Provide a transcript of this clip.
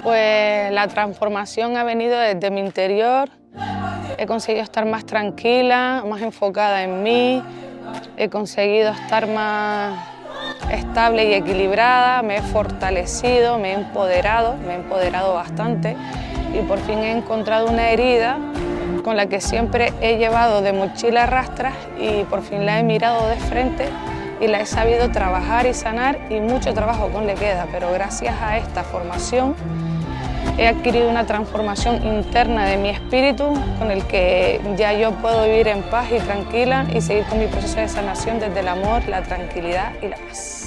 Pues la transformación ha venido desde mi interior. He conseguido estar más tranquila, más enfocada en mí. He conseguido estar más estable y equilibrada. Me he fortalecido, me he empoderado bastante. Y por fin he encontrado una herida con la que siempre he llevado de mochila a rastras y por fin la he mirado de frente y la he sabido trabajar y sanar, y mucho trabajo aún le queda, pero gracias a esta formación he adquirido una transformación interna de mi espíritu con el que ya yo puedo vivir en paz y tranquila y seguir con mi proceso de sanación desde el amor, la tranquilidad y la paz.